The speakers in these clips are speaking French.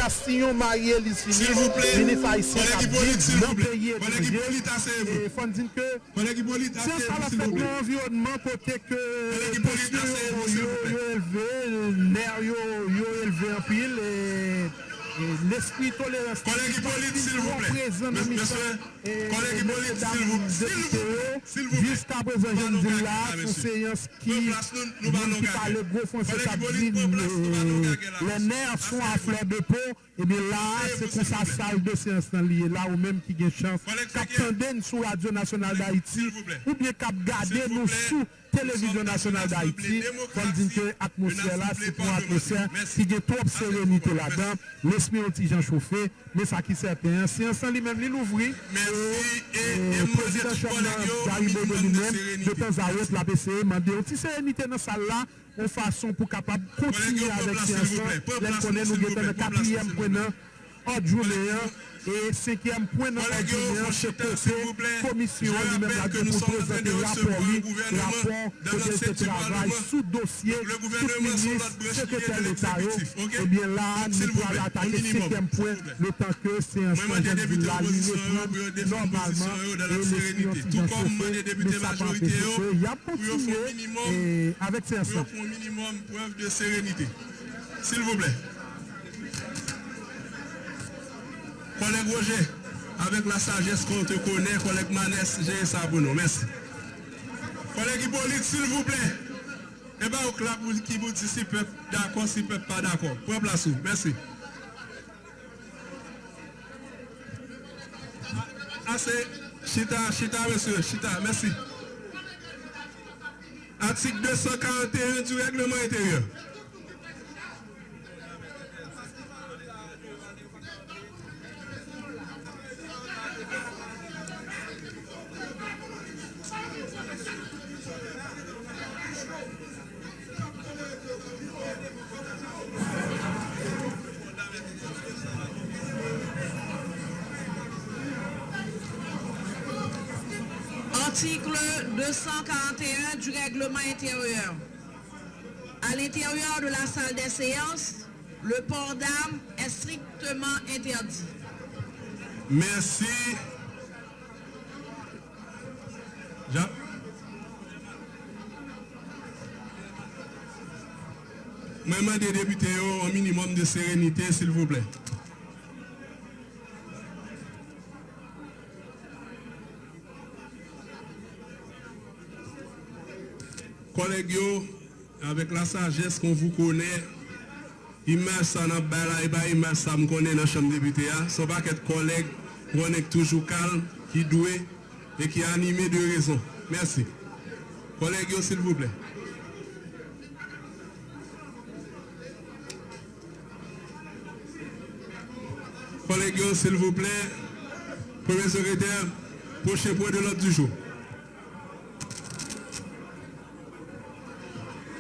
Castillon Marielle ici, s'il vous plaît, ministre haïtien, collègue Hippolyte, s'il vous plaît. pays Collègue Hippolyte, asseyez-vous. il faut dire que Collègue Hippolyte, c'est ça asseyez-vous, la s'il vous fête de plaît. l'environnement côté que Collègue Hippolyte, asseyez-vous, s'il vous plaît. yo élevé, l'air yo élevé en pile et l'esprit tolérance. Collègue Hippolyte, s'il vous plaît. Collègue Hippolyte, s'il vous plaît. Jusqu'à présent, je me dis là, une séance qui parle gros français, ça dit les nerfs sont à fleur de peau, et bien là, c'est comme ça, salle de séance liée, là, ou même qui a chance, qu'attendez sur Radio Nationale d'Haïti, ou bien qu'à garder nous sous Télévision Nationale d'Haïti, comme dit que l'atmosphère là, c'est pour atmosphère qui a trop de sérénité là-dedans, l'esprit anti-gens chauffé, mais ça qui est certain, c'est ensemble lui-même, il ouvre, et le président Garibo de lui-même, de temps à autre, la BCE m'a dit, une sérénité dans salle là, en façon pour capable continuer avec ces ensemble, les connaît nous dans le 4e point, ordre journée, et 5e point dans l'ordre journée, c'est côté commission lui-même là pour présenter rapport de travail sous dossier, tout ministre, secrétaire d'État, et bien là, nous allons attaquer 5e point, le temps que c'est un changement de la ligne normalement, et les clients mais ça va il y a continué avec ces ensemble. Pour un minimum preuve de sérénité. S'il vous plaît. Collègue Roger, avec la sagesse qu'on te connaît, collègue Manès, j'ai ça pour nous. Merci. Collègue Hippolyte, s'il vous plaît. Eh bien, au clap qui vous dit si peuple d'accord, si peuple pas d'accord. Prenez place. Merci. Assez. Chita, monsieur. Chita, merci. Article 241 du règlement intérieur. Article 241 du règlement intérieur. À l'intérieur de la salle des séances, le port d'armes est strictement interdit. Merci. Jacques. Même des députés un minimum de sérénité, s'il vous plaît. Collègues, avec la sagesse qu'on vous connaît, image ça n'a pas et pas image ça me connaît dans la chambre des députés. Ce n'est pas qu'être collègue, on est toujours calme, qui doué et qui est animé de raison. Merci. Collègues, s'il vous plaît. Collègues, s'il vous plaît. Premier secrétaire, prochain point de l'ordre du jour.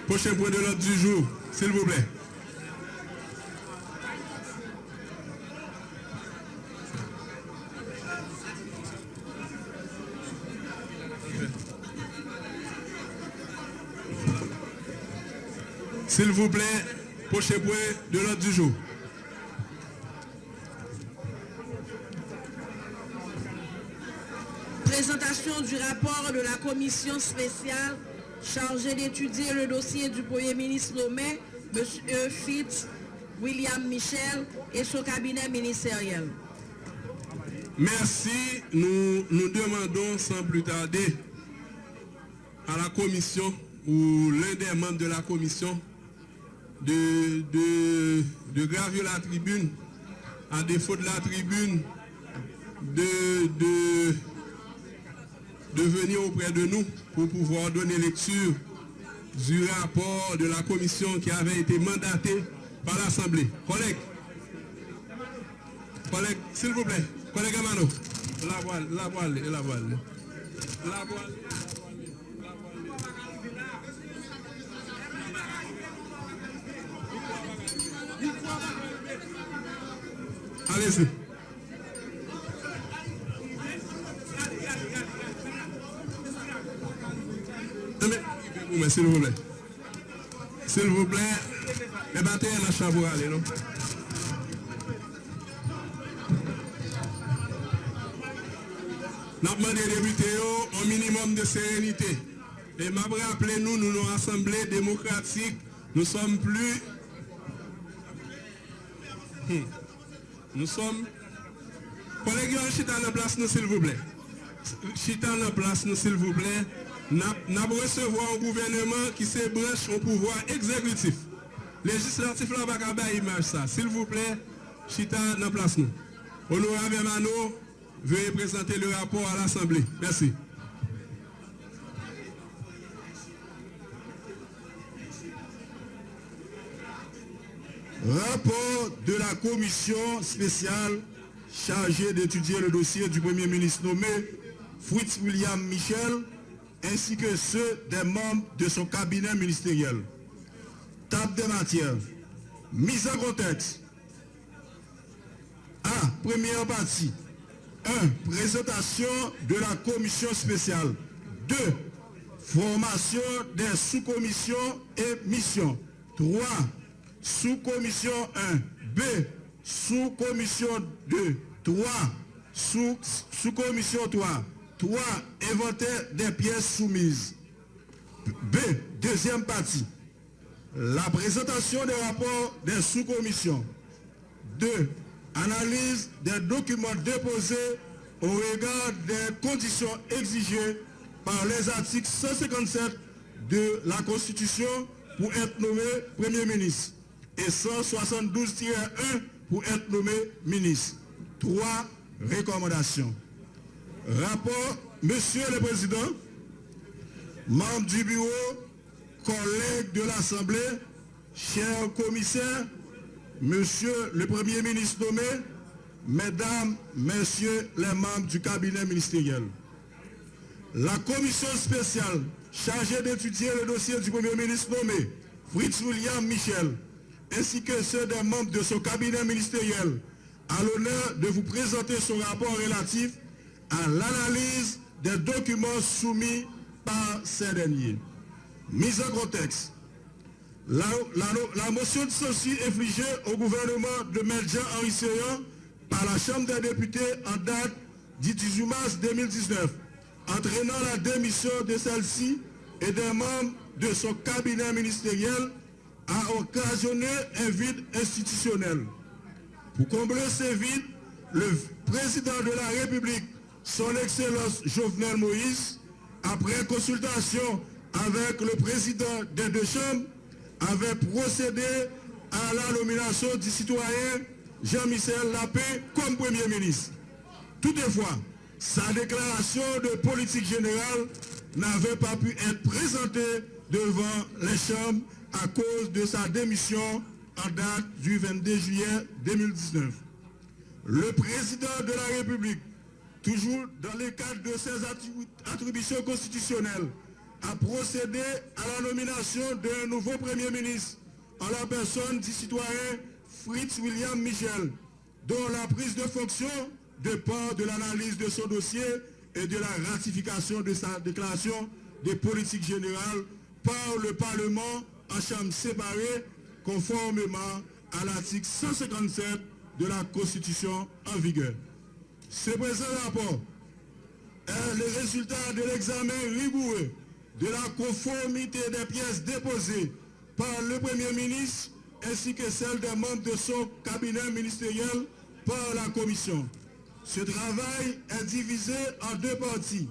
Prochain point de l'ordre du jour, s'il vous plaît. S'il vous plaît, prochain point de l'ordre du jour. Présentation du rapport de la commission spéciale chargée d'étudier le dossier du Premier ministre nommé, M. Fitz William Michel, et son cabinet ministériel. Merci. Nous demandons sans plus tarder à la commission ou l'un des membres de la commission de gravir la tribune, à défaut de la tribune, de venir auprès de nous pour pouvoir donner lecture du rapport de la commission qui avait été mandatée par l'Assemblée. Collègues, s'il vous plaît, collègue Amano, la voile. Allez-y. S'il vous plaît. S'il vous plaît. Les batailles à la chambre, allez, non? Nous avons demandé aux députés un minimum de sérénité. Et m'a rappelé nous, nous sommes assemblée démocratique, nous sommes plus. Nous sommes. Collègues, chita en place, s'il vous plaît. Chita en place, s'il vous plaît. Nous recevoir un gouvernement qui se branche au pouvoir exécutif. Législatif là, va pas image ça. S'il vous plaît, chita en place nous. Honorable Mano, veuillez présenter le rapport à l'Assemblée. Merci. Rapport de la commission spéciale chargée d'étudier le dossier du Premier ministre nommé Fritz William Michel, ainsi que ceux des membres de son cabinet ministériel. Table des matières. Mise en contexte. A. Première partie. 1. Présentation de la commission spéciale. 2. Formation des sous-commissions et missions. 3. Sous-commission 1. B. Sous-commission 2. 3. Sous-commission 3. 3. Inventaire des pièces soumises. B. Deuxième partie. La présentation des rapports des sous-commissions. 2. Analyse des documents déposés au regard des conditions exigées par les articles 157 de la Constitution pour être nommé Premier ministre et 172-1 pour être nommé ministre. 3 recommandations. Rapport, Monsieur le Président, membres du bureau, collègues de l'Assemblée, chers commissaires, Monsieur le Premier ministre nommé, Mesdames, Messieurs les membres du cabinet ministériel. La commission spéciale chargée d'étudier le dossier du Premier ministre nommé Fritz William Michel, ainsi que ceux des membres de son cabinet ministériel, a l'honneur de vous présenter son rapport relatif à l'analyse des documents soumis par ces derniers. Mise en contexte. La motion de censure infligée au gouvernement de M. Jean-Henri Séan par la Chambre des députés en date du 18 mars 2019, entraînant la démission de celle-ci et des membres de son cabinet ministériel, a occasionné un vide institutionnel. Pour combler ce vide, le président de la République, son Excellence Jovenel Moïse, après consultation avec le président des deux chambres, avait procédé à la nomination du citoyen Jean-Michel Lapé comme Premier ministre. Toutefois, sa déclaration de politique générale n'avait pas pu être présentée devant les chambres à cause de sa démission en date du 22 juillet 2019. Le président de la République, toujours dans le cadre de ses attributions constitutionnelles, a procédé à la nomination d'un nouveau Premier ministre en la personne du citoyen Fritz William Michel, dont la prise de fonction dépend de l'analyse de son dossier et de la ratification de sa déclaration de politique générale par le Parlement en chambre séparée, conformément à l'article 157 de la Constitution en vigueur. Ce présent rapport est le résultat de l'examen rigoureux de la conformité des pièces déposées par le Premier ministre ainsi que celle des membres de son cabinet ministériel par la Commission. Ce travail est divisé en deux parties.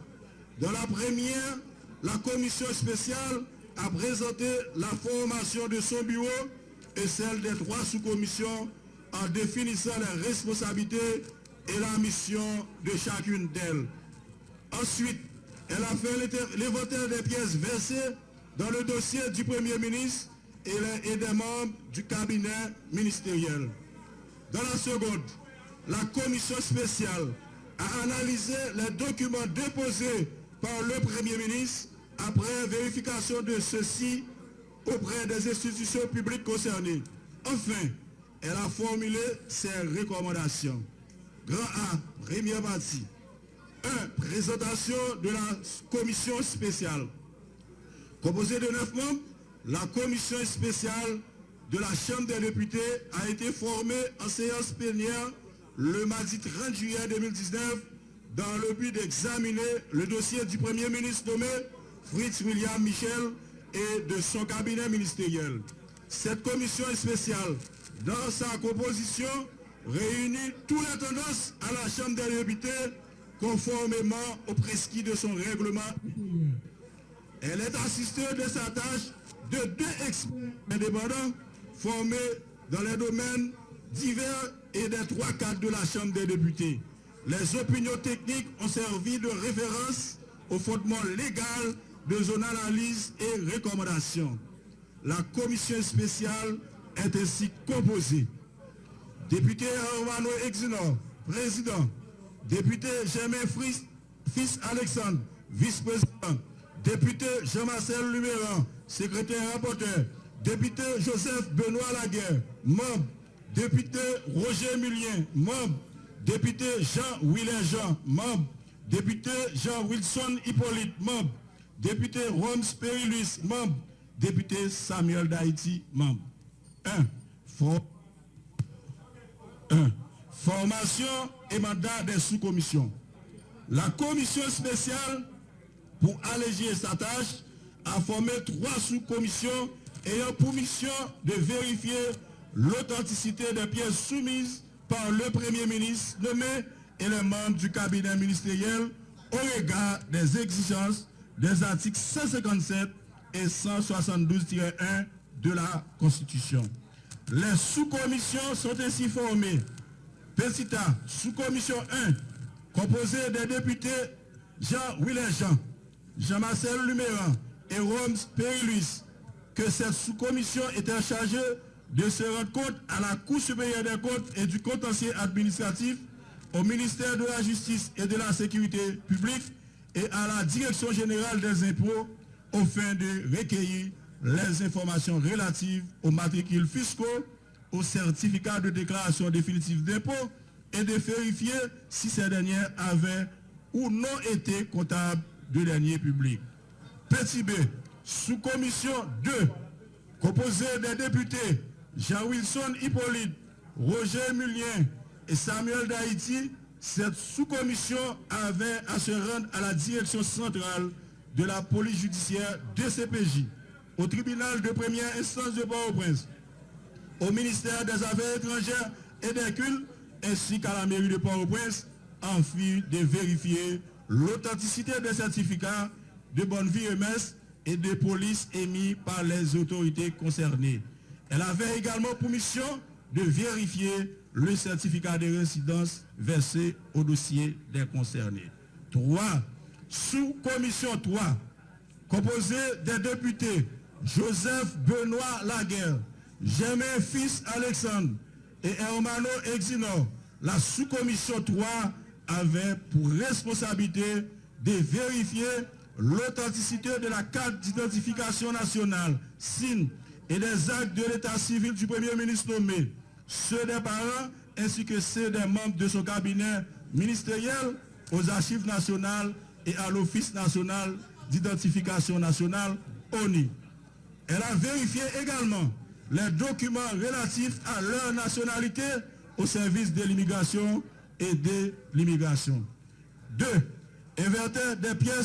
Dans la première, la Commission spéciale a présenté la formation de son bureau et celle des 3 sous-commissions en définissant les responsabilités et la mission de chacune d'elles. Ensuite, elle a fait l'inventaire des pièces versées dans le dossier du Premier ministre et des membres du cabinet ministériel. Dans la seconde, la commission spéciale a analysé les documents déposés par le Premier ministre après vérification de ceux-ci auprès des institutions publiques concernées. Enfin, elle a formulé ses recommandations. Grand A, première partie. 1. Présentation de la commission spéciale. Composée de 9 membres, la commission spéciale de la Chambre des députés a été formée en séance plénière le mardi 30 juillet 2019 dans le but d'examiner le dossier du Premier ministre nommé Fritz William Michel et de son cabinet ministériel. Cette commission spéciale, dans sa composition, réunit toutes les tendances à la Chambre des députés conformément aux prescrits de son règlement. Elle est assistée de sa tâche de 2 experts indépendants formés dans les domaines divers et des 3 cadres de la Chambre des députés. Les opinions techniques ont servi de référence au fondement légal de son analyse et recommandations. La commission spéciale est ainsi composée. Député Romano Exinor, président. Député Germain Fils Alexandre, vice-président. Député Jean-Marcel Luméran, secrétaire rapporteur. Député Joseph Benoît Laguerre, membre. Député Roger Mulien, membre. Député Jean-Willem Jean, membre. Député Jean-Wilson Hippolyte, membre. Député Roms Perilus, membre. Député Samuel d'Haïti, membre. 1. Formation et mandat des sous-commissions. La commission spéciale, pour alléger sa tâche, a formé 3 sous-commissions ayant pour mission de vérifier l'authenticité des pièces soumises par le Premier ministre nommé et les membres du cabinet ministériel au regard des exigences des articles 157 et 172-1 de la Constitution. Les sous-commissions sont ainsi formées. Petit A, sous-commission 1, composée des députés Jean-Willem Jean, Jean-Marcel Luméran et Roms Perilus, que cette sous-commission était chargée de se rendre compte à la Cour supérieure des comptes et du contentieux administratif, au ministère de la Justice et de la Sécurité publique et à la Direction générale des impôts, aux fins de recueillir les informations relatives aux matricules fiscaux, aux certificats de déclaration définitive d'impôt et de vérifier si ces derniers avaient ou non été comptables de deniers publics. Petit B, sous-commission 2, composée des députés Jean-Wilson Hippolyte, Roger Mulien et Samuel d'Haïti, cette sous-commission avait à se rendre à la direction centrale de la police judiciaire DCPJ, au tribunal de première instance de Port-au-Prince, au ministère des Affaires étrangères et des cultes, ainsi qu'à la mairie de Port-au-Prince, en vue de vérifier l'authenticité des certificats de bonne vie et de police émis par les autorités concernées. Elle avait également pour mission de vérifier le certificat de résidence versé au dossier des concernés. 3. Sous-commission 3, composée des députés Joseph Benoît Laguerre, Germain Fils Alexandre et Romano Exinor. La sous-commission 3 avait pour responsabilité de vérifier l'authenticité de la carte d'identification nationale, SIN, et des actes de l'état civil du Premier ministre nommé, ceux des parents ainsi que ceux des membres de son cabinet ministériel, aux archives nationales et à l'Office national d'identification nationale, ONI. Elle a vérifié également les documents relatifs à leur nationalité au service de l'immigration et de l'immigration. 2. Invertir des pièces